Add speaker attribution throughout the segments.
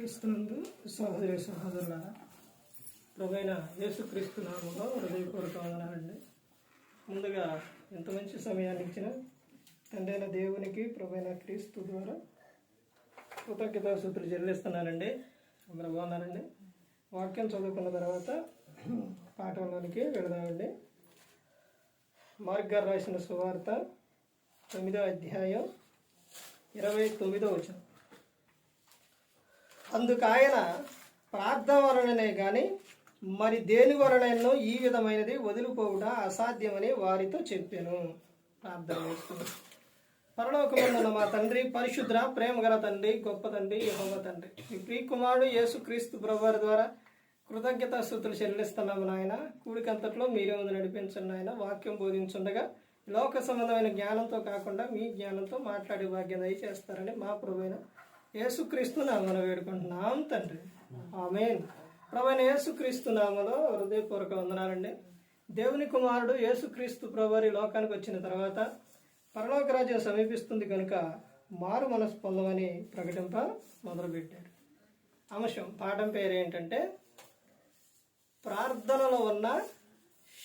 Speaker 1: క్రీస్తునందు సహోదరి సహోదరులారా, ప్రభువైన యేసుక్రీస్తు నామములో హృదయపూర్వక వందనాలండి. ముందుగా ఎంత మంచి సమయాన్ని ఇచ్చిన తండ్రి అయిన దేవునికి ప్రభువైన క్రీస్తు ద్వారా కృతజ్ఞతాస్తుతులు చెల్లిస్తున్నానండి. అందరూ బాగున్నారండి. వాక్యం చదువుకున్న తర్వాత పాఠంలోనికి వెళదామండి. మార్క్ గారు రాసిన సువార్త 9వ అధ్యాయం 29వ వచనం. అందుకు ఆయన, ప్రార్థన వలననే కానీ మరి దేని వలనైనా ఈ విధమైనది వదిలిపోవుట అసాధ్యమని వారితో చెప్పాను. ప్రార్థన చేస్తున్నాను. పరలోకమందున్న మా తండ్రి, పరిశుద్ర ప్రేమ గల తండ్రి, గొప్ప తండ్రి, యెహోవా తండ్రి, మీ ప్రియ కుమారుడు యేసుక్రీస్తు ప్రభువారి ద్వారా కృతజ్ఞతాస్తుతులు చెల్లిస్తున్నాము నాయన. కూడికంతట్లో మీరే ముందు నడిపించండి నాయన. వాక్యం బోధించుండగా లోక సంబంధమైన జ్ఞానంతో కాకుండా మీ జ్ఞానంతో మాట్లాడే భాగ్యం దయచేస్తారని మా ప్రభువైన యేసుక్రీస్తు నామమున వేడుకుంటున్నాం తండ్రి. ఆమేన్. ప్రభువైన యేసుక్రీస్తు నామములో హృదయపూర్వక వందనాలండి. దేవుని కుమారుడు యేసుక్రీస్తు ప్రభువారి లోకానికి వచ్చిన తర్వాత పరలోక రాజ్యం సమీపిస్తుంది కనుక మారు మనసు పొందమని ప్రకటింప మొదలుపెట్టారు. అంశం పాఠం పేరు ఏంటంటే ప్రార్థనలో ఉన్న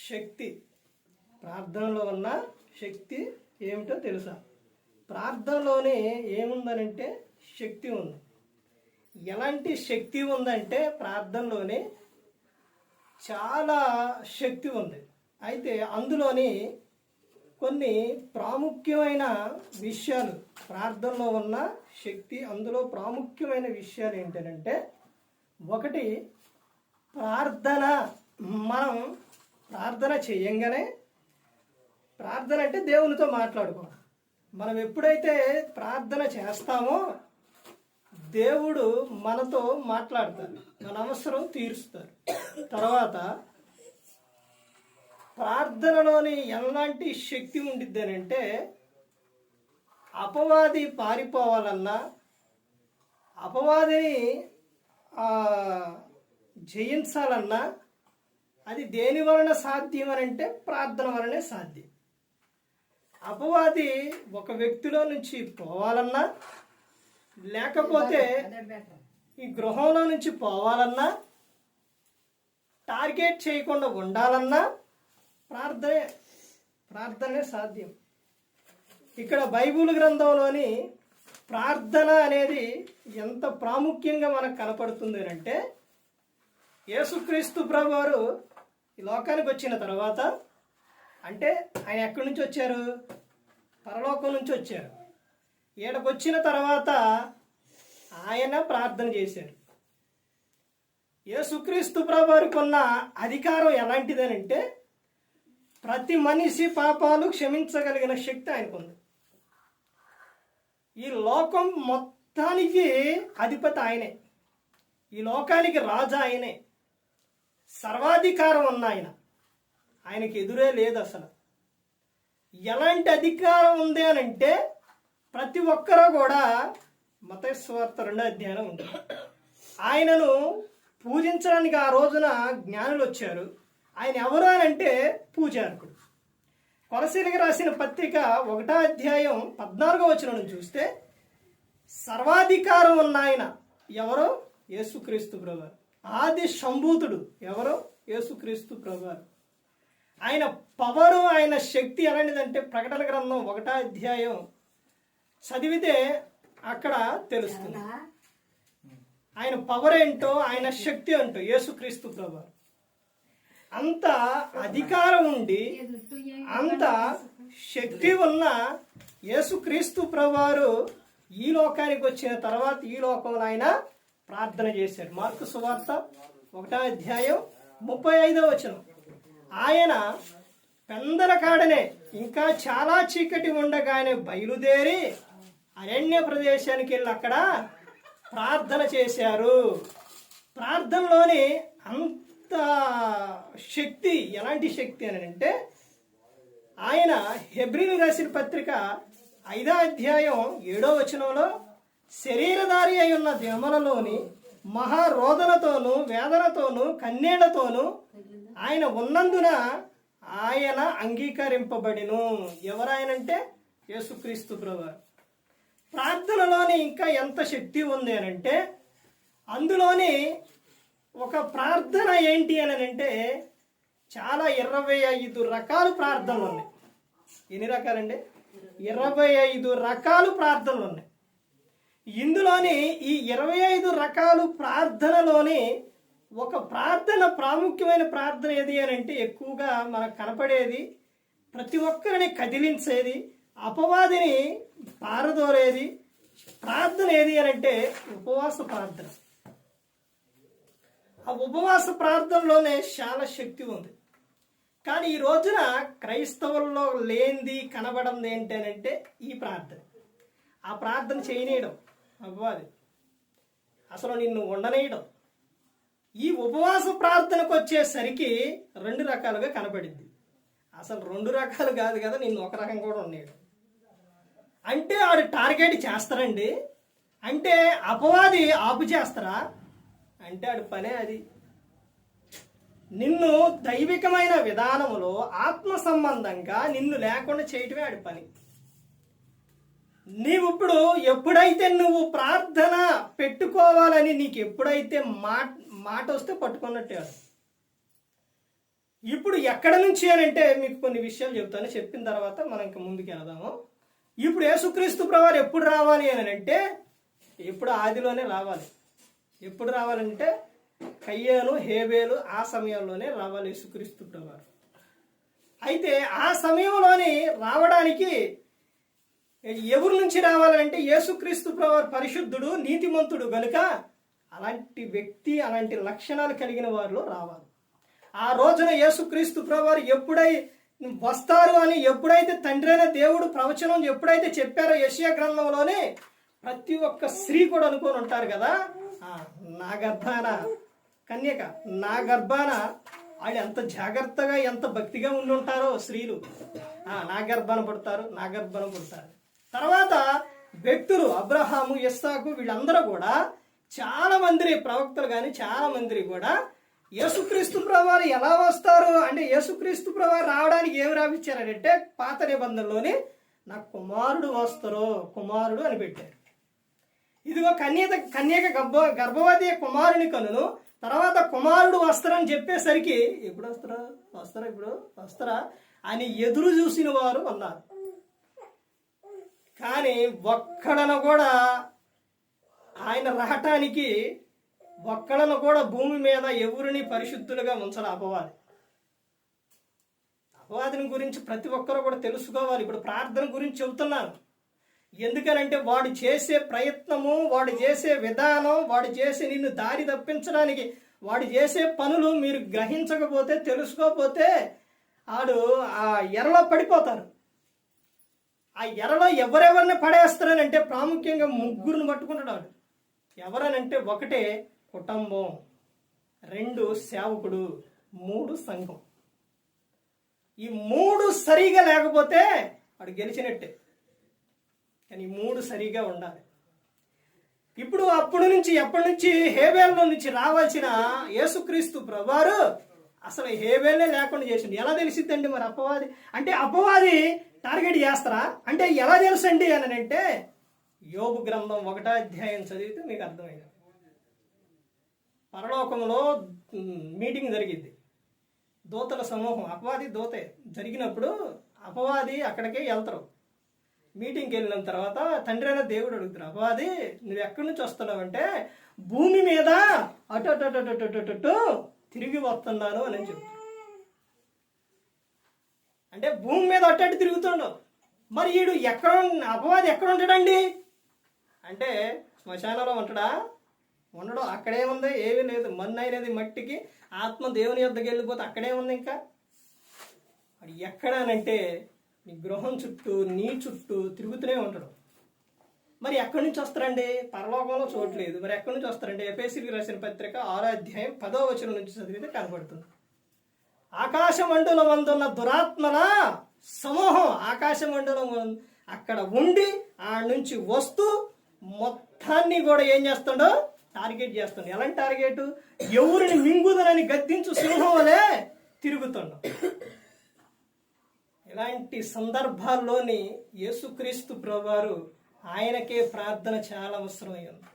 Speaker 1: శక్తి. ప్రార్థనలో ఉన్న శక్తి ఏమిటో తెలుసా? ప్రార్థనలోనే ఏముందనంటే శక్తి ఉంది. ఎలాంటి శక్తి ఉందంటే ప్రార్థనలోనే చాలా శక్తి ఉంది. అయితే అందులోని కొన్ని ప్రాముఖ్యమైన విషయాలు, ప్రార్థనలో ఉన్న శక్తి, అందులో ప్రాముఖ్యమైన విషయాలు ఏంటంటే, ఒకటి, ప్రార్థన. మనం ప్రార్థన చేయంగానే, ప్రార్థన అంటే దేవునితో మాట్లాడుకోవడం. మనం ఎప్పుడైతే ప్రార్థన చేస్తామో దేవుడు మనతో మాట్లాడతారు, మన అవసరం తీరుస్తారు. తర్వాత ప్రార్థనలోని ఎలాంటి శక్తి ఉండిద్ది అని అంటే, అపవాది పారిపోవాలన్నా, అపవాదిని జయించాలన్నా అది దేని వలన సాధ్యం అని అంటే ప్రార్థన వలనే సాధ్యం. అపవాది ఒక వ్యక్తిలో నుంచి పోవాలన్నా, లేకపోతే ఈ గృహంలో నుంచి పోవాలన్నా, టార్గెట్ చేయకుండా ఉండాలన్నా ప్రార్థనే సాధ్యం. ఇక్కడ బైబిల్ గ్రంథంలోని ప్రార్థన అనేది ఎంత ప్రాముఖ్యంగా మనకు కనపడుతుంది అంటే, యేసుక్రీస్తు ప్రభువారు ఈ లోకానికి వచ్చిన తర్వాత, అంటే ఆయన ఎక్కడి నుంచి వచ్చారు? పరలోకం నుంచి వచ్చారు. ఈడకు వచ్చిన తర్వాత ఆయన ప్రార్థన చేశారు. యేసుక్రీస్తు ప్రభువారికి ఉన్న అధికారం ఎలాంటిదనంటే, ప్రతి మనిషి పాపాలు క్షమించగలిగిన శక్తి ఆయనకు ఉంది. ఈ లోకం మొత్తానికి అధిపతి ఆయనే. ఈ లోకానికి రాజా ఆయనే. సర్వాధికారం ఉన్న ఆయన. ఆయనకి ఎదురే లేదు అసలు. ఎలాంటి అధికారం ఉంది అని అంటే, ప్రతి ఒక్కరూ కూడా మత్తయి సువార్త 2వ అధ్యాయం ఉంటుంది. ఆయనను పూజించడానికి ఆ రోజున జ్ఞానులు వచ్చారు. ఆయన ఎవరు అని అంటే పూజారకుడు. కొలసీలకు రాసిన పత్రిక 1వ అధ్యాయం 14వ వచనం చూస్తే, సర్వాధికారం ఉన్న ఆయన ఎవరో? యేసుక్రీస్తు ప్రభువారు. ఆది సంభూతుడు ఎవరో? యేసుక్రీస్తు ప్రభువారు. ఆయన పవరు, ఆయన శక్తి ఎలాంటిదంటే, ప్రకటన గ్రంథం 1వ అధ్యాయం చదివితే అక్కడ తెలుస్తుంది ఆయన పవర్ ఏంటో, ఆయన శక్తి ఏంటో. యేసుక్రీస్తు ప్రభువారు అంత అధికారం ఉండి, అంత శక్తి ఉన్న యేసుక్రీస్తు ప్రభువారు ఈ లోకానికి వచ్చిన తర్వాత ఈ లోకంలో ఆయన ప్రార్థన చేశాడు. మార్కు సువార్త 1వ అధ్యాయం 35వ వచనం. ఆయన పెందలకాడనే ఇంకా చాలా చీకటి ఉండగానే బయలుదేరి అరణ్య ప్రదేశానికి వెళ్ళి అక్కడ ప్రార్థన చేశారు. ప్రార్థనలోని అంత శక్తి, ఎలాంటి శక్తి అని అంటే, ఆయన హెబ్రీలు రాసిన పత్రిక 5వ అధ్యాయం 7వ వచనంలో, శరీరధారి అయి ఉన్న దినములలోని మహారోదనతోనూ వేదనతోనూ కన్నీళ్లతోనూ ఆయన ఉన్నందున ఆయన అంగీకరింపబడిను. ఎవరాయనంటే యేసుక్రీస్తు ప్రభువారు. ప్రార్థనలోని ఇంకా ఎంత శక్తి ఉంది అని అంటే, అందులోని ఒక ప్రార్థన ఏంటి అని అంటే చాలా 25 రకాల ప్రార్థనలు ఉన్నాయి. ఎన్ని రకాలండి? 25 రకాలు ప్రార్థనలు ఉన్నాయి. ఇందులోని ఈ 25 రకాలు ప్రార్థనలోని ఒక ప్రార్థన, ప్రాముఖ్యమైన ప్రార్థన ఏది అని అంటే ఎక్కువగా మనకు కనపడేది, ప్రతి ఒక్కరిని కదిలించేది, అపవాదిని పారదోలేది ప్రార్థన ఏది అని అంటే ఉపవాస ప్రార్థన. ఆ ఉపవాస ప్రార్థనలోనే చాలా శక్తి ఉంది. కానీ ఈ రోజున క్రైస్తవుల్లో లేనిది, కనబడింది ఏంటంటే ఈ ప్రార్థన. ఆ ప్రార్థన చేయనీయడం అవ్వాలి, అసలు నిన్ను ఉండనేయడం. ఈ ఉపవాస ప్రార్థనకు వచ్చేసరికి 2 రకాలుగా కనబడింది. అసలు 2 రకాలు కాదు కదా, నిన్ను ఒక రకం కూడా ఉండేయడం. అంటే ఆడు టార్గెట్ చేస్తారండి, అంటే అపవాది ఆపు చేస్తారా అంటే ఆడి పనే అది. నిన్ను దైవికమైన విధానంలో ఆత్మ సంబంధంగా నిన్ను లేకుండా చేయటమే ఆడి పని. నీవు ఇప్పుడు ఎప్పుడైతే నువ్వు ప్రార్థన పెట్టుకోవాలని నీకు ఎప్పుడైతే మాట వస్తే పట్టుకున్నట్టే. ఇప్పుడు ఎక్కడ నుంచి అని అంటే మీకు కొన్ని విషయాలు చెప్తాను, చెప్పిన తర్వాత మనం ఇంకా ముందుకు వెళదాము. ఇప్పుడు యేసుక్రీస్తు ప్రభువారు ఎప్పుడు రావాలి అని అంటే ఇప్పుడు ఆదిలోనే రావాలి. ఎప్పుడు రావాలంటే కయ్యాను, హేబేలు ఆ సమయంలోనే రావాలి యేసుక్రీస్తు ప్రభువారు. అయితే ఆ సమయంలోని రావడానికి ఎవరి నుంచి రావాలంటే యేసుక్రీస్తు ప్రభువారు పరిశుద్ధుడు, నీతిమంతుడు గనుక అలాంటి వ్యక్తి, అలాంటి లక్షణాలు కలిగిన వారిలో రావాలి. ఆ రోజున యేసుక్రీస్తు ప్రభువారు ఎప్పుడై వస్తారు అని ఎప్పుడైతే తండ్రి అయిన దేవుడు ప్రవచనం ఎప్పుడైతే చెప్పారో యెషయా గ్రంథంలోనే ప్రతి ఒక్క స్త్రీ కూడా అనుకొని ఉంటారు కదా, నా గర్భాన కన్యక, నా గర్భాన వాళ్ళు ఎంత జాగ్రత్తగా ఎంత భక్తిగా ఉండి ఉంటారో స్త్రీలు. నా గర్భాన పుడతారు, నా గర్భాన పుడతారు. తర్వాత వ్యక్తులు అబ్రహాము, ఇస్సాకు వీళ్ళందరూ కూడా చాలా మంది ప్రవక్తలు కానీ చాలా మంది కూడా యేసుక్రీస్తు ప్రభువారు ఎలా వస్తారు అంటే యేసుక్రీస్తు ప్రభువారు రావడానికి ఏమి రావిచ్చారంటే పాత నిబంధనలోని నా కుమారుడు వస్తారు, కుమారుడు అని పెట్టారు. ఇదిగో కన్యక గర్భవతి కుమారుని కనును, తర్వాత కుమారుడు వస్తారని చెప్పేసరికి ఎప్పుడు వస్తారా అని ఎదురు చూసిన వారు ఉన్నారు. కానీ ఒక్కడను కూడా ఆయన రావటానికి ఒక్కడను కూడా భూమి మీద ఎవరిని పరిశుద్ధులుగా ఉంచాలి అపవాదిని గురించి ప్రతి ఒక్కరూ కూడా తెలుసుకోవాలి. ఇప్పుడు ప్రార్థన గురించి చెబుతున్నాను. ఎందుకనంటే వాడు చేసే ప్రయత్నము, వాడు చేసే విధానం, వాడు చేసే నిన్ను దారి తప్పించడానికి వాడు చేసే పనులు మీరు గ్రహించకపోతే, తెలుసుకోకపోతే ఆడు ఆ ఎరలో పడిపోతారు. ఆ ఎరలో ఎవరెవరిని పడేస్తారనంటే ప్రాముఖ్యంగా 3 పట్టుకుంటాడు. ఎవరనంటే 1 కుటుంబం, 2 సేవకుడు, 3 సంఘం. ఈ 3 సరిగా లేకపోతే వాడు గెలిచినట్టే. కానీ 3 సరిగా ఉండాలి. ఇప్పుడు ఎప్పటి నుంచి హేబేల్లో నుంచి రావాల్సిన యేసుక్రీస్తు ప్రభువారు అసలు హేబేలే లేకుండా చేసిండు. ఎలా తెలిసిద్దండి మరి అపవాది అంటే? అపవాది టార్గెట్ చేస్తారా అంటే ఎలా తెలుసండి అని అంటే యోబు గ్రంథం 1వ అధ్యాయం చదివితే మీకు అర్థమైంది. పరలోకంలో మీటింగ్ జరిగింది, దూతల సమూహం, అపవాది దూతే జరిగినప్పుడు అపవాది అక్కడికే వెళ్తారు. మీటింగ్కి వెళ్ళిన తర్వాత తండ్రి అయిన దేవుడు అడుగుతారు, అపవాది నువ్వు ఎక్కడి నుంచి వస్తున్నావు అంటే భూమి మీద అటు తిరిగి వస్తున్నాను అని చెప్తాడు. అంటే భూమి మీద అటు తిరుగుతుండవు. మరి వీడు అపవాది ఎక్కడ ఉంటాడండి అంటే శ్మశానంలో ఉంటాడా? ఉండడు. అక్కడేముంది? ఏమీ లేదు. మన్ను అయినది మట్టికి, ఆత్మ దేవుని యొద్దకు వెళ్ళిపోతే అక్కడే ఉంది. ఇంకా అది ఎక్కడానంటే నీ గృహం చుట్టూ, నీ చుట్టూ తిరుగుతూనే ఉంటాడు. మరి ఎక్కడి నుంచి వస్తారండి? పరలోకంలో చూడలేదు. మరి ఎక్కడి నుంచి వస్తారంటే ఎఫెసీయులకు రాసిన పత్రిక 6వ అధ్యాయం 10వ వచనం నుంచి చదివితే కనబడుతుంది. ఆకాశమండలం అందున్న దురాత్మల సమూహం ఆకాశమండలం అక్కడ ఉండి ఆ నుంచి వస్తూ మొత్తాన్ని కూడా ఏం చేస్తాడో టార్గెట్ చేస్తాడు. ఎలాంటి టార్గెట్? ఎవరిని మింగుదనని గద్దించు సింహం వలె తిరుగుతుండం. ఇలాంటి సందర్భాల్లోని యేసుక్రీస్తు ప్రభువారు ఆయనకే ప్రార్థన చాలా అవసరమైంది.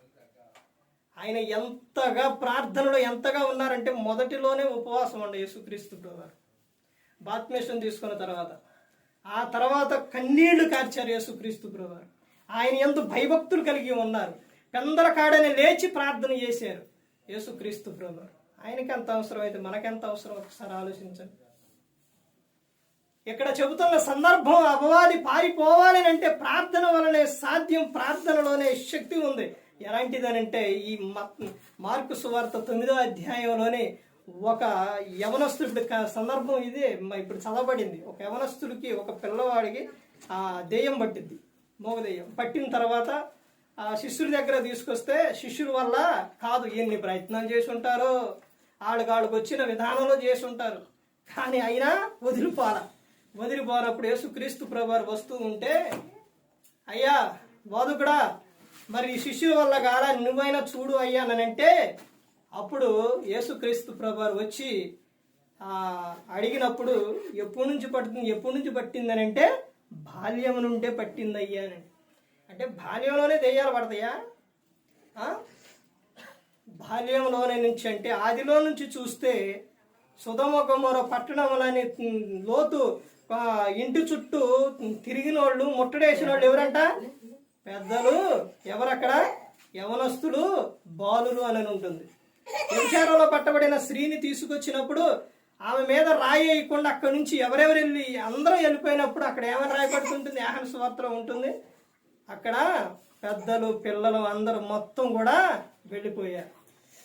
Speaker 1: ఆయన ఎంతగా ప్రార్థనలో ఎంతగా ఉన్నారంటే మొదటిలోనే ఉపవాసం అండి యేసుక్రీస్తు ప్రభువారు. బాప్తిస్మం తీసుకున్న తర్వాత ఆ తర్వాత కన్నీళ్లు కార్చారు యేసుక్రీస్తు ప్రభువారు. ఆయన యందు భయభక్తులు కలిగి ఉన్నారు. పెందలకాడని లేచి ప్రార్థన చేశారు యేసుక్రీస్తు ప్రభువారు. ఆయనకి ఎంత అవసరం అయితే మనకెంత అవసరం ఒకసారి ఆలోచించండి. ఇక్కడ చెబుతున్న సందర్భం అపవాది పారిపోవాలి అంటే ప్రార్థన వలనే సాధ్యం. ప్రార్థనలోనే శక్తి ఉంది. ఎలాంటిదనంటే ఈ మార్కు సువార్త 9వ అధ్యాయంలోనే ఒక యవనస్తుడి సందర్భం ఇదే ఇప్పుడు చదవబడింది. ఒక యవనస్తుడికి ఒక పిల్లవాడికి దెయ్యం పట్టింది, మోగదెయ్యం పట్టిన తర్వాత ఆ శిష్యుడి దగ్గర తీసుకొస్తే శిష్యుల వల్ల కాదు, ఎన్ని ప్రయత్నం చేసి ఉంటారో, వాళ్ళకి వచ్చిన విధానంలో చేసి ఉంటారు, కానీ అయినా వదిలిపోనప్పుడు యేసుక్రీస్తు ప్రభువారు వస్తూ ఉంటే, అయ్యా బోధకుడా మరి ఈ శిష్యుల వల్ల కాదా, నువ్వైనా చూడు అయ్యా అంటే అప్పుడు యేసుక్రీస్తు ప్రభువారు వచ్చి అడిగినప్పుడు ఎప్పటి నుంచి పట్టిందని అంటే బాల్యం నుండే పట్టిందయ్యా అని. అంటే బాల్యంలోనే దెయ్యాలు పడతాయా? బాల్యంలోనే నుంచి అంటే ఆదిలో నుంచి చూస్తే సొదొమ గొమొర పట్టణంలోని లోతు ఇంటి చుట్టూ తిరిగిన వాళ్ళు, ముట్టడేసిన వాళ్ళు ఎవరంట? పెద్దలు. ఎవరక్కడ? యవనస్తులు, బాలురు అని ఉంటుంది. వ్యభిచారంలో పట్టబడిన స్త్రీని తీసుకొచ్చినప్పుడు ఆమె మీద రాయి వేయకుండా అక్కడి నుంచి ఎవరెవరు వెళ్ళి అందరూ వెళ్ళిపోయినప్పుడు అక్కడ ఏమైనా రాయబడుతుంటుంది? యోహాను సువార్తలో ఉంటుంది. అక్కడ పెద్దలు, పిల్లలు అందరూ మొత్తం కూడా వెళ్ళిపోయారు.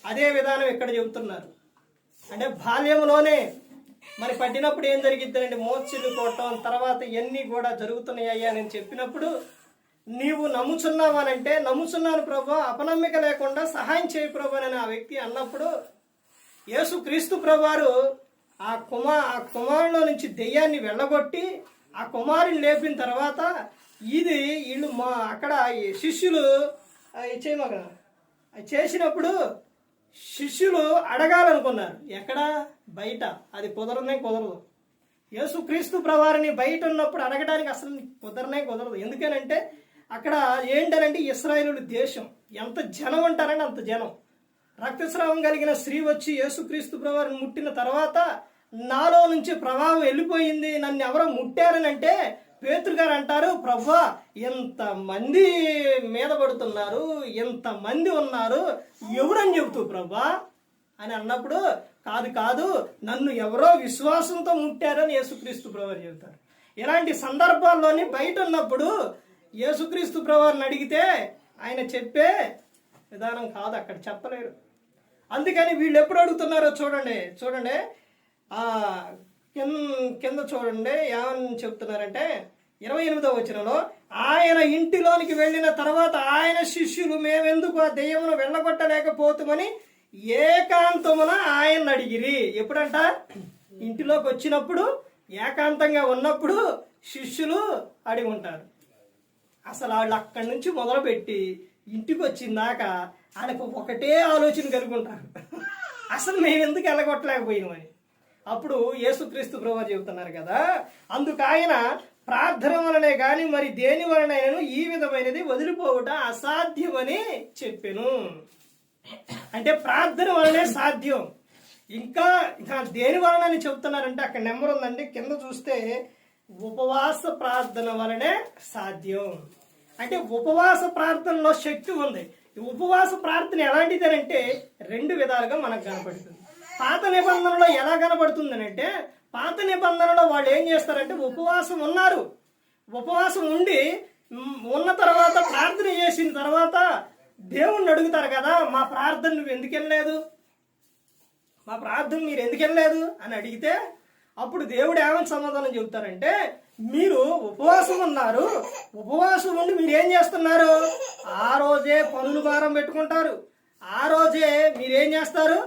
Speaker 1: అదే విధానం ఇక్కడ చెబుతున్నారు. అంటే బాల్యంలోనే మరి పట్టినప్పుడు ఏం జరిగిద్దంటే మోర్చిల్లు కొట్టడం, తర్వాత ఇవన్నీ కూడా జరుగుతున్నాయ్యా అని చెప్పినప్పుడు నీవు నమ్ముచున్నావనంటే నమ్ముచున్నాను ప్రభు, అపనమ్మిక లేకుండా సహాయం చేయి ప్రభు అని ఆ వ్యక్తి అన్నప్పుడు యేసుక్రీస్తు ప్రభువారు ఆ కుమారులో నుంచి దెయ్యాన్ని వెళ్ళగొట్టి ఆ కుమారుని లేపిన తర్వాత ఇది వీళ్ళు అక్కడ శిష్యులు చేసినప్పుడు శిష్యులు అడగాలనుకున్నారు. ఎక్కడ? బయట. అది కుదరదు. యేసుక్రీస్తు ప్రభువారిని బయట ఉన్నప్పుడు అడగడానికి అసలు కుదరదు. ఎందుకనంటే అక్కడ ఏంటనంటే ఇశ్రాయేలు దేశం, ఎంత జనం అంటారంటే అంత జనం. రక్తస్రావం కలిగిన స్త్రీ వచ్చి యేసుక్రీస్తు ప్రభువారిని ముట్టిన తర్వాత నాలో నుంచి ప్రభావం వెళ్ళిపోయింది, నన్ను ఎవరో ముట్టారని అంటే పేతురు గారు అంటారు, ప్రభువా ఎంతమంది మీద పడుతున్నారు, ఎంతమంది ఉన్నారు, ఎవరని చెబుతూ ప్రభువా అని అన్నప్పుడు కాదు నన్ను ఎవరో విశ్వాసంతో ముట్టారని యేసుక్రీస్తు ప్రభువారు చెబుతారు. ఇలాంటి సందర్భాల్లోని బయట ఉన్నప్పుడు యేసుక్రీస్తు ప్రభువారిని అడిగితే ఆయన చెప్పే విధానం కాదు, అక్కడ చెప్పలేరు. అందుకని వీళ్ళు ఎప్పుడు అడుగుతున్నారో చూడండి కింద చూడండి ఏమని చెప్తున్నారంటే 28వ వచనంలో, ఆయన ఇంటిలోనికి వెళ్ళిన తర్వాత ఆయన శిష్యులు మేమెందుకు ఆ దెయ్యమును వెళ్ళగొట్టలేకపోతామని ఏకాంతమున ఆయన అడిగిరి. ఎప్పుడంట? ఇంటిలోకి వచ్చినప్పుడు, ఏకాంతంగా ఉన్నప్పుడు శిష్యులు అడిగి ఉంటారు. అసలు వాళ్ళు అక్కడి నుంచి మొదలుపెట్టి ఇంటికి వచ్చిందాక ఆయనకు ఒకటే ఆలోచన కలిగి ఉంటారు, అసలు మేము ఎందుకు వెళ్ళగొట్టలేకపోయినామని. అప్పుడు యేసుక్రీస్తు ప్రభువారు చెబుతున్నారు కదా, అందుకు ఆయన ప్రార్థన వలనే కానీ మరి దేని వలనైనను ఈ విధమైనది వదిలిపోవుట అసాధ్యమని చెప్పెను. అంటే ప్రార్థన వలనే సాధ్యం. ఇంకా దేని వలనని చెబుతున్నారంటే అక్కడ నెంబర్ ఉందండి, కింద చూస్తే ఉపవాస ప్రార్థన వలనే సాధ్యం. అంటే ఉపవాస ప్రార్థనలో శక్తి ఉంది. ఉపవాస ప్రార్థన ఎలాంటిది అంటే 2 విధాలుగా మనకు కనపడుతుంది. పాత నిబంధనలో ఎలా కనబడుతుంది అంటే, పాత నిబంధనలో వాళ్ళు ఏం చేస్తారంటే ఉపవాసం ఉన్నారు, ఉపవాసం ఉన్న తర్వాత ప్రార్థన చేసిన తర్వాత దేవుణ్ణి అడుగుతారు కదా, మా ప్రార్థన నువ్వు ఎందుకు వెళ్ళలేదు, మా ప్రార్థన మీరు ఎందుకు వెళ్ళలేదు అని అడిగితే అప్పుడు దేవుడు ఏమని సమాధానం చెబుతారంటే, మీరు ఉపవాసం ఉన్నారు, ఉపవాసం ఉండి మీరు ఏం చేస్తున్నారు, ఆ రోజే పనులు భారం పెట్టుకుంటారు, ఆ రోజే మీరేం చేస్తారు,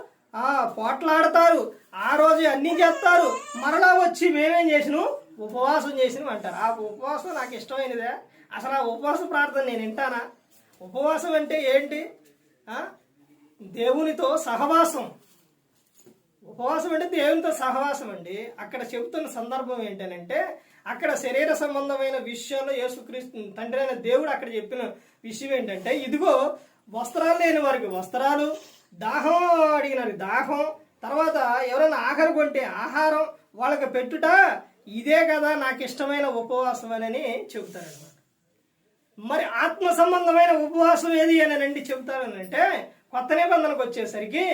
Speaker 1: పోట్లాడతారు, ఆ రోజే అన్నీ చేస్తారు, మరలా వచ్చి మేమేం చేసినాం, ఉపవాసం చేసినాం అంటారు. ఆ ఉపవాసం నాకు ఇష్టమైనదే. అసలు ఆ ఉపవాస ప్రార్థన నేను వింటానా? ఉపవాసం అంటే ఏంటి? దేవునితో సహవాసం. ఉపవాసం అంటే దేవునితో సహవాసం అండి. అక్కడ చెబుతున్న సందర్భం ఏంటంటే, అక్కడ శరీర సంబంధమైన విషయంలో యేసుక్రీస్తు తండ్రి అయిన దేవుడు అక్కడ చెప్పిన విషయం ఏంటంటే, ఇదిగో వస్త్రాలు లేని వారికి వస్త్రాలు, దాహం అడిగినారు దాహం, తర్వాత ఎవరైనా ఆహారం కొంటే ఆహారం వాళ్ళకి పెట్టుట, ఇదే కదా నాకు ఇష్టమైన ఉపవాసం అని చెబుతారనమాట. మరి ఆత్మ సంబంధమైన ఉపవాసం ఏది అని చెబుతారనంటే, కొత్త నిబంధనకు వచ్చేసరికి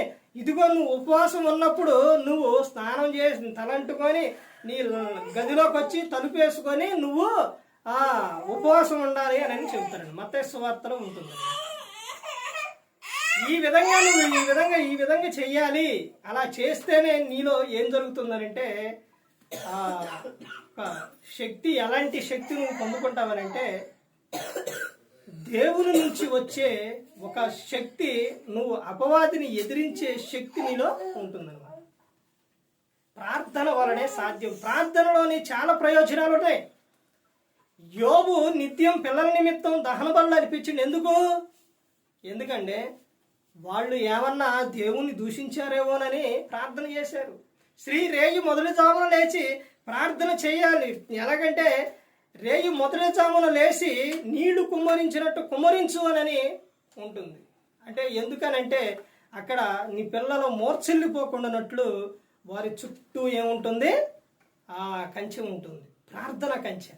Speaker 1: ఇదిగో నువ్వు ఉపవాసం ఉన్నప్పుడు నువ్వు స్నానం చేసి తలంటుకొని నీ గదిలోకి వచ్చి తలుపు వేసుకొని నువ్వు ఉపవాసం ఉండాలి అని చెబుతారండి. మత్తయి సువార్తలో ఉంటుంది. ఈ విధంగా నువ్వు ఈ విధంగా చెయ్యాలి. అలా చేస్తేనే నీలో ఏం జరుగుతుందనంటే శక్తి, ఎలాంటి శక్తి నువ్వు పొందుకుంటావనంటే దేవుని నుంచి వచ్చే ఒక శక్తి, నువ్వు అపవాదిని ఎదిరించే శక్తి నీలో ఉంటుందన్నమాట. ప్రార్థన వలనే సాధ్యం. ప్రార్థనలోని చాలా ప్రయోజనాలు ఉన్నాయి. యోబు నిత్యం పిల్లల నిమిత్తం దహన బలులు అర్పించింది. ఎందుకంటే వాళ్ళు ఏమన్నా దేవుణ్ణి దూషించారేమోనని ప్రార్థన చేశారు. స్త్రీ రేయి మొదటి జామున లేచి ప్రార్థన చేయాలి. ఎలాగంటే రేయి మొదటి జామున లేచి నీళ్లు కుమ్మరించినట్టు కుమ్మరించు అని ఉంటుంది. అంటే ఎందుకనంటే అక్కడ నీ పిల్లలు మూర్ఛిల్లిపోకుండానట్లు వారి చుట్టూ ఏముంటుంది? కంచె ఉంటుంది, ప్రార్థన కంచె.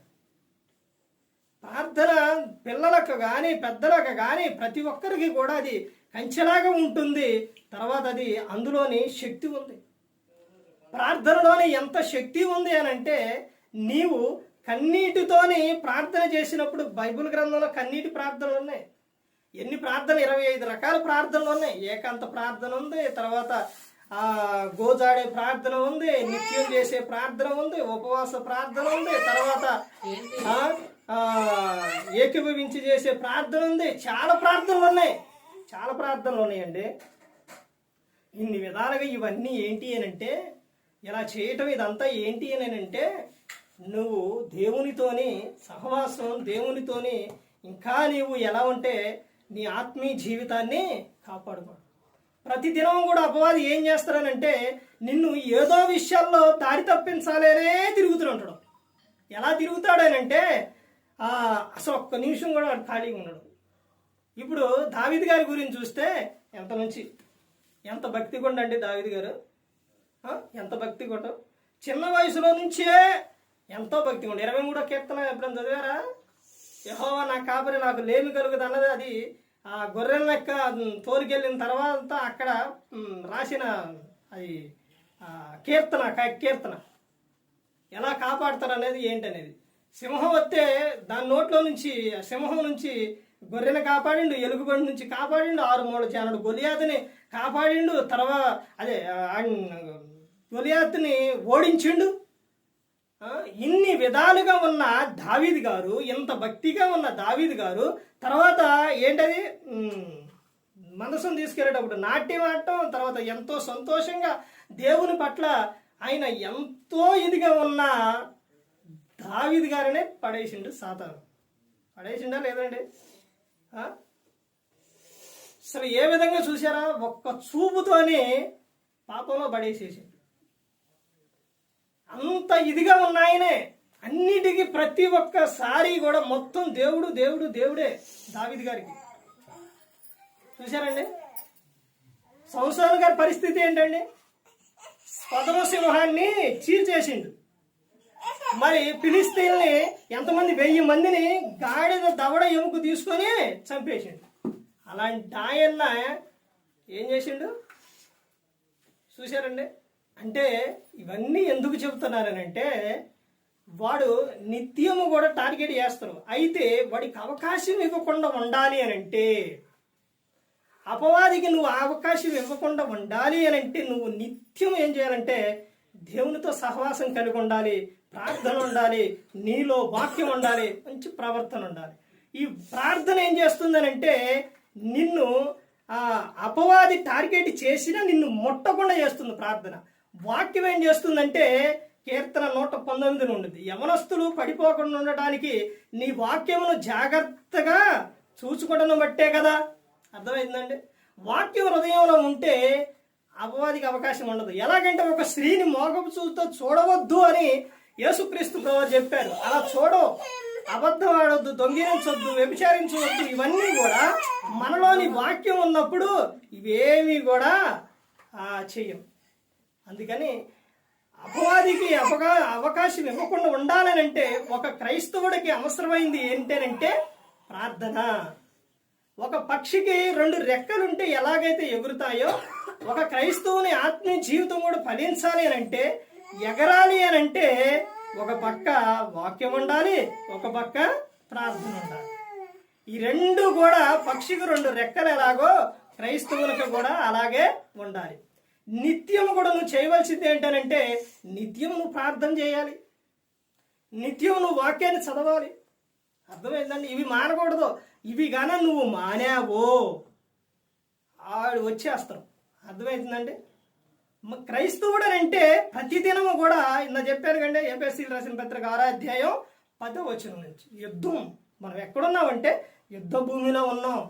Speaker 1: ప్రార్థన పిల్లలకు కానీ పెద్దలకు కానీ ప్రతి ఒక్కరికి కూడా అది కంచెలాగా ఉంటుంది. తర్వాత అది అందులోని శక్తి ఉంది. ప్రార్థనలోని ఎంత శక్తి ఉంది అనంటే, నీవు కన్నీటితోని ప్రార్థన చేసినప్పుడు, బైబిల్ గ్రంథంలో కన్నీటి ప్రార్థనలు ఉన్నాయి. ఎన్ని ప్రార్థనలు? 25 రకాల ప్రార్థనలు ఉన్నాయి. ఏకాంత ప్రార్థన ఉంది, తర్వాత గోజాడే ప్రార్థన ఉంది, నిత్యం చేసే ప్రార్థన ఉంది, ఉపవాస ప్రార్థన ఉంది, తర్వాత ఏకీభవించి చేసే ప్రార్థన ఉంది. చాలా ప్రార్థనలు ఉన్నాయండి. ఇన్ని విధాలుగా ఇవన్నీ ఏంటి అనంటే, ఇలా చేయటం ఇదంతా ఏంటి అని అంటే, నువ్వు దేవునితోని సహవాసం, దేవునితోని ఇంకా నీవు ఎలా ఉంటే నీ ఆత్మీయ జీవితాన్ని కాపాడుకోడు. ప్రతిదినం కూడా అపవాది ఏం చేస్తారనంటే, నిన్ను ఏదో విషయాల్లో దారి తప్పించాలనే తిరుగుతుంటాడు. ఎలా తిరుగుతాడనంటే అసలు ఒక్క నిమిషం కూడా వాడు ఖాళీగా ఉండడు. ఇప్పుడు దావీదు గారి గురించి చూస్తే ఎంత భక్తి కొండండి దావీదు గారు. ఎంత భక్తి కొండ, చిన్న వయసులో నుంచే ఎంతో భక్తి కొండ. 23వ కీర్తన ఎప్పుడైనా చదివారా? యెహోవా నా కాపరి, నాకు లేమి కలుగుదు అన్నది. అది గొర్రెల లెక్క తోలుకెళ్ళిన తర్వాత అక్కడ రాసిన అది కీర్తన ఎలా కాపాడతారు అనేది ఏంటనేది. సింహం వస్తే దాని నోట్లో నుంచి, సింహం నుంచి గొర్రెను కాపాడిండు, ఎలుగుబండి నుంచి కాపాడిండు, 6 మూల జానుడు గొలియాతుని కాపాడిండు, తర్వాత గొలియాతుని ఓడించిండు. ఇన్ని విధాలుగా ఉన్న దావీదు గారు, ఇంత భక్తిగా ఉన్న దావీదు గారు, తర్వాత ఏంటది మనసును తీసుకెళ్ళేటప్పుడు నాట్యం ఆడటం, తర్వాత ఎంతో సంతోషంగా దేవుని పట్ల ఆయన ఎంతో ఇదిగా ఉన్న దావీదు గారినే పడేసిండు సాతాను. పడేసిండా లేదండి? అసలు ఏ విధంగా చూసారా? ఒక్క చూపుతోనే పాపంలో పడేసేసిండు. అంత ఇదిగా ఉన్నాయనే అన్నిటికీ ప్రతి ఒక్కసారి కూడా మొత్తం దేవుడే దావీదు గారికి. చూసారండి సంసోను గారి పరిస్థితి ఏంటండి? పదవ సింహాన్ని చీల్చేసిండు. మరి ఫిలిస్తీన్ని ఎంతమంది 1000 మందిని గాడిద దవడ ఎముక తీసుకొని చంపేసిండు. అలాంటి ఆయన ఏం చేసిండు చూసారండి? అంటే ఇవన్నీ ఎందుకు చెబుతున్నారనంటే, వాడు నిత్యము కూడా టార్గెట్ చేస్తారు. అయితే వాడికి అవకాశం ఇవ్వకుండా ఉండాలి అనంటే, అపవాదికి నువ్వు అవకాశం ఇవ్వకుండా ఉండాలి అనంటే, నువ్వు నిత్యం ఏం చేయాలంటే దేవునితో సహవాసం కలిగి ఉండాలి, ప్రార్థన ఉండాలి, నీలో వాక్యం ఉండాలి, మంచి ప్రవర్తన ఉండాలి. ఈ ప్రార్థన ఏం చేస్తుందనంటే, నిన్ను అపవాది టార్గెట్ చేసినా నిన్ను ముట్టకుండా చేస్తుంది ప్రార్థన. వాక్యం ఏం చేస్తుందంటే, కీర్తన 119 ఉండదు, యవనస్తులు పడిపోకుండా ఉండటానికి నీ వాక్యమును జాగ్రత్తగా చూసుకోవడం బట్టే కదా. అర్థమైందండి? వాక్యం హృదయంలో ఉంటే అపవాదికి అవకాశం ఉండదు. ఎలాగంటే ఒక స్త్రీని మోగపు చూపుతో చూడవద్దు అని యేసుక్రీస్తు ప్రభువు చెప్పారు. అలా చూడవు. అబద్ధం ఆడొద్దు, దొంగిలించొద్దు, వ్యభిచారించవద్దు, ఇవన్నీ కూడా మనలోని వాక్యం ఉన్నప్పుడు ఇవేమీ కూడా చెయ్యం. అందుకని అపవాదికి అవకాశం ఇవ్వకుండా ఉండాలనంటే ఒక క్రైస్తవుడికి అవసరమైంది ఏంటంటే ప్రార్థన. ఒక పక్షికి 2 రెక్కలుంటే ఎలాగైతే ఎగురుతాయో ఒక క్రైస్తవుని ఆత్మీయ జీవితం కూడా ఫలించాలి అనంటే, ఎగరాలి అనంటే ఒక పక్క వాక్యం ఉండాలి, ఒక పక్క ప్రార్థన ఉండాలి. ఈ 2 కూడా పక్షికి 2 రెక్కలు ఎలాగో క్రైస్తవులకు కూడా అలాగే ఉండాలి. నిత్యం కూడా నువ్వు చేయవలసింది ఏంటనంటే నిత్యం నువ్వు ప్రార్థన చేయాలి, నిత్యం నువ్వు వాక్యాన్ని చదవాలి. అర్థమైందండి? ఇవి మానకూడదు. ఇవి గాన నువ్వు మానావో ఆడు వచ్చేస్తాం. అర్థమవుతుందండి? క్రైస్తవుడనంటే ప్రతిదినము కూడా ఇంత చెప్పాను కంటే ఎఫెసీయులకు రాసిన పత్రిక 6వ అధ్యాయం 10వ వచనం నుంచి యుద్ధం. మనం ఎక్కడున్నామంటే యుద్ధ భూమిలో ఉన్నాం.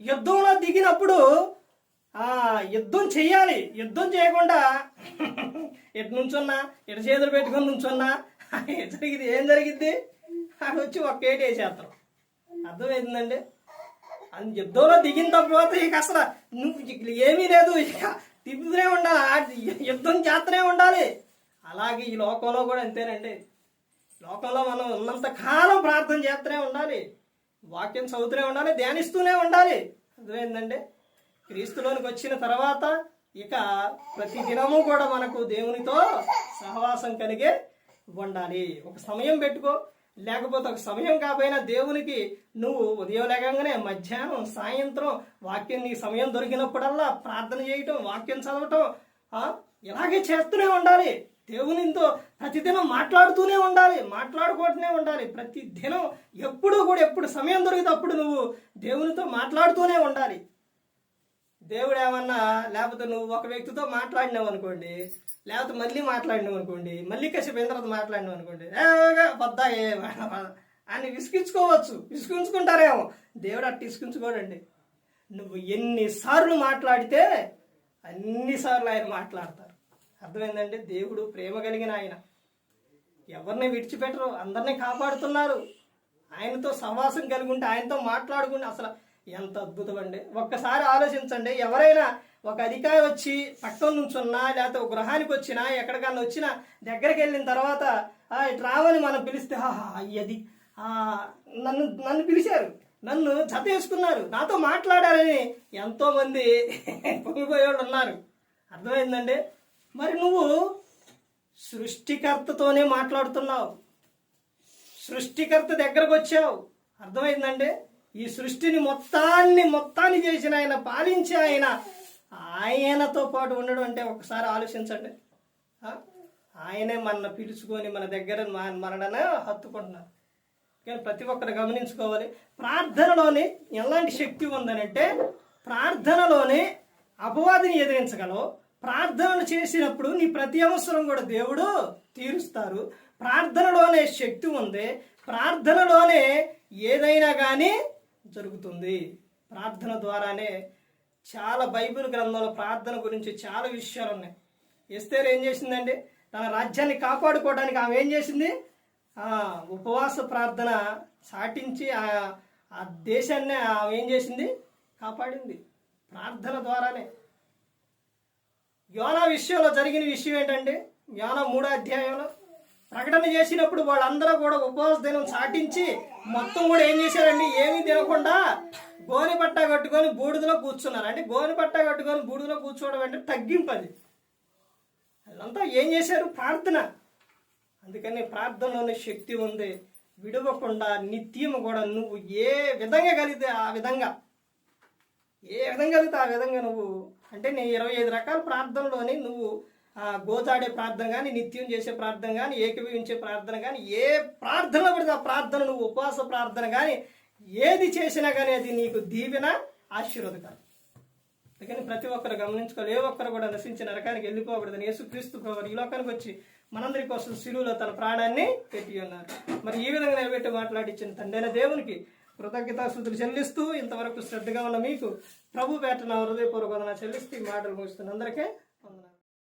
Speaker 1: యుద్ధంలో దిగినప్పుడు యుద్ధం చెయ్యాలి. యుద్ధం చేయకుండా ఎటు నుంచున్నా, ఎటు చేతులు పెట్టుకొని నుంచున్నా జరిగింది ఏం జరిగింది? ఆడు వచ్చి ఒక కేటు వేసేస్తాం. అర్థమైందండి? అది యుద్ధంలో దిగిన తర్వాత ఇక అసలు నువ్వు ఏమీ లేదు, ఇక తిప్పుతూనే ఉండాలి, యుద్ధం చేస్తూనే ఉండాలి. అలాగే ఈ లోకంలో కూడా అంతేనండి. లోకంలో మనం ఉన్నంత కాలం ప్రార్థన చేస్తూనే ఉండాలి, వాక్యం చదువుతూనే ఉండాలి, ధ్యానిస్తూనే ఉండాలి. అర్థమైందండి? క్రీస్తులోనికి వచ్చిన తర్వాత ఇక ప్రతి దినము కూడా మనకు దేవునితో సహవాసం కలిగే ఉండాలి. ఒక సమయం పెట్టుకో, లేకపోతే ఒక సమయం కాకపోయినా దేవునికి నువ్వు ఉదయం లేకంగానే మధ్యాహ్నం సాయంత్రం వాక్యం నీ సమయం దొరికినప్పుడల్లా ప్రార్థన చేయటం, వాక్యం చదవటం ఇలాగే చేస్తూనే ఉండాలి. దేవునితో ప్రతిదినం మాట్లాడుతూనే ఉండాలి, మాట్లాడుకుంటూనే ఉండాలి. ప్రతి దినం ఎప్పుడు కూడా ఎప్పుడు సమయం దొరికితే అప్పుడు నువ్వు దేవునితో మాట్లాడుతూనే ఉండాలి. దేవుడు ఏమన్నా లేకపోతే నువ్వు ఒక వ్యక్తితో మాట్లాడినావు అనుకోండి, లేకపోతే మళ్ళీ మాట్లాడినావు అనుకోండి, మళ్ళీ కాసేపు అయిన తర్వాత మాట్లాడినావు అనుకోండి, బద్దా అని విసిగించుకోవచ్చు, విసిగించుకుంటారేమో. దేవుడు అట్టు విసిగించుకోడండి. నువ్వు ఎన్నిసార్లు మాట్లాడితే అన్నిసార్లు ఆయన మాట్లాడతారు. అర్థమైందండి? దేవుడు ప్రేమ కలిగిన ఆయన, ఎవరిని విడిచిపెట్టరు, అందరినీ కాపాడుతున్నారు. ఆయనతో సహవాసం కలిగి ఉంటే, ఆయనతో మాట్లాడుకుంటే అసలు ఎంత అద్భుతం అండి. ఒక్కసారి ఆలోచించండి. ఎవరైనా ఒక అధికారి వచ్చి పక్కన నుంచున్నా, లేకపోతే ఒక గృహానికి వచ్చినా, ఎక్కడికన్నా వచ్చినా దగ్గరికి వెళ్ళిన తర్వాత ఇటు రావని మనం పిలిస్తే అయ్యది నన్ను పిలిచారు, నన్ను జత వేసుకున్నారు, నాతో మాట్లాడారని ఎంతోమంది పొంగిపోయేవాళ్ళు ఉన్నారు. అర్థమైందండి? మరి నువ్వు సృష్టికర్తతోనే మాట్లాడుతున్నావు, సృష్టికర్త దగ్గరకు వచ్చావు. అర్థమైందండి? ఈ సృష్టిని మొత్తాన్ని చేసిన ఆయన, పాలించే ఆయనతో పాటు ఉండడం అంటే ఒకసారి ఆలోచించండి. ఆయనే మన పిలుచుకొని మన దగ్గర మనడనే హత్తుకుంటున్నారు. కానీ ప్రతి ఒక్కరు గమనించుకోవాలి, ప్రార్థనలోని ఎలాంటి శక్తి ఉందనంటే ప్రార్థనలోనే అపవాదిని ఎదిరించగలవు. ప్రార్థనలు చేసినప్పుడు నీ ప్రతి అవసరం కూడా దేవుడు తీరుస్తారు. ప్రార్థనలోనే శక్తి ఉంది, ప్రార్థనలోనే ఏదైనా కానీ జరుగుతుంది. ప్రార్థన ద్వారానే చాలా బైబిల్ గ్రంథంలో ప్రార్థన గురించి చాలా విషయాలు ఉన్నాయి. ఎస్తేరు ఏం చేసిందండి? తన రాజ్యాన్ని కాపాడుకోవడానికి ఆమె ఏం చేసింది? ఉపవాస ప్రార్థన సాటించి ఆ దేశాన్ని ఆమె ఏం చేసింది? కాపాడింది ప్రార్థన ద్వారానే. యోనా విషయంలో జరిగిన విషయం ఏంటంటే, యోనా 3వ అధ్యాయంలో ప్రకటన చేసినప్పుడు వాళ్ళందరూ కూడా ఉపవాస దినం చాటించి మొత్తం కూడా ఏం చేశారండి? ఏమీ తినకుండా గోనె పట్టా కట్టుకొని బూడిదలో కూర్చున్నారు. అంటే గోనె పట్టా కట్టుకొని బూడిదలో కూర్చోవడం అంటే తగ్గింపది. వాళ్ళంతా ఏం చేశారు? ప్రార్థన. అందుకని ప్రార్థనలోనే శక్తి ఉంది. విడవకుండా నిత్యం కూడా నువ్వు ఏ విధంగా కలిగితే ఆ విధంగా, నువ్వు అంటే నీ 25 రకాల ప్రార్థనలోని నువ్వు గోచాడే ప్రార్థన కానీ, నిత్యం చేసే ప్రార్థన కానీ, ఏకీభవించే ప్రార్థన కానీ, ఏ ప్రార్థన పడితే ఆ ప్రార్థన, నువ్వు ఉపవాస ప్రార్థన కానీ ఏది చేసినా కానీ అది నీకు దీవెన, ఆశీర్వాదకరం. అందుకని ప్రతి ఒక్కరు గమనించుకోవాలి. ఏ ఒక్కరు కూడా నశించి నరకానికి వెళ్ళిపోకూడదని యేసుక్రీస్తు ప్రభువు ఈ లోకానికి వచ్చి మనందరి కోసం శిలువలో తన ప్రాణాన్ని పెట్టి ఉన్నారు. మరి ఈ విధంగా నిలబెట్టి మాట్లాడించిన తండ్రైన దేవునికి కృతజ్ఞతాస్తుతులు చెల్లిస్తూ, ఇంతవరకు శ్రద్ధగా ఉన్న మీకు ప్రభు పేట నా హృదయపూర్వక వందనాలు చెల్లిస్తూ ఈ మాటలు ముగిస్తున్న అందరికీ వందనాలు.